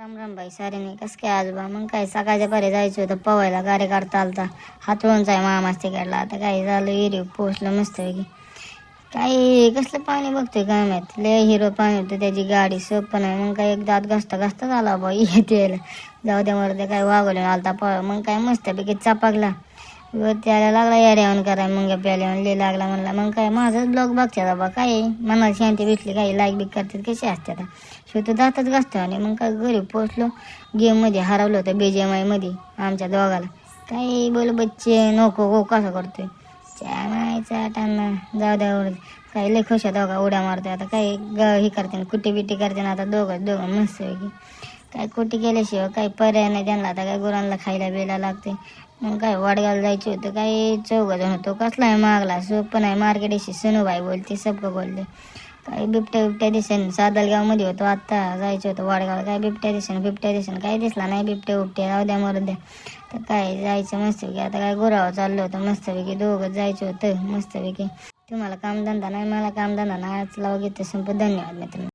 राम राम बाई सारे नाही कस काय आजोबा मग काय सकाळच्या परे जायचं होतं पवायला गाडी काढता आलता हातळूनचा आहे मामाच तिकडला आता काय झालं एरिव पोचलं मस्त पैकी काही कसलं पाणी बघतोय काय माहित लय हिरो पाणी होतं त्याची गाडी सोप पण आहे मग काय एक दात घासता घासता झाला बाई येते यायला जाऊ द्या मला ते काय वागवलं आलता पळ मग काय मस्त पैकी चापाकला त्याला लागला याड्यावर कराय मग प्याल्या लय लागला म्हणला मग काय माझाच ब्लॉग बघतात बाबा काय मनाला शांती भेटली काही लाईक बिक करतात कशी असतात शेवटी दातच घासतो आणि मग काय घरी पोचलो गेममध्ये हरवलं होतं BGMI मध्ये आमच्या दोघाला काही बोल बच्चे नको गो कसं करतोय चायचा टाणा जाऊ द्या काही लय खुश दोघा उड्या मारतोय आता काही हे करते कुट्टी बिट्टी करते ना आता दोघं मस्त की काय कुट्टी केल्याशिवाय काही पर्याय नाही त्यांना आता काय गुरांना खायला बिला लागते मग काय वाडगावला जायचं होतं काही चौघजण होतो कसला आहे मागला सोप पण आहे मार्केटशी सुनूबाई बोलते सबकं बोलले काही बिबट्या दिसेन सादलगावमध्ये होतो आत्ता जायचं होतं वाडगावला काय बिबट्या दिसेन काही दिसला नाही बिबट्या जाऊ द्या मरू द्या तर काय जायचं मस्तपैकी आता काय गुरावं चाललं होतं मस्तपैकी दोघं जायचं होतं मस्तपैकी तुम्हाला कामधंदा नाही मला कामधंदा नाही आज लाव घेते संप धन्यवाद मित्रांनो.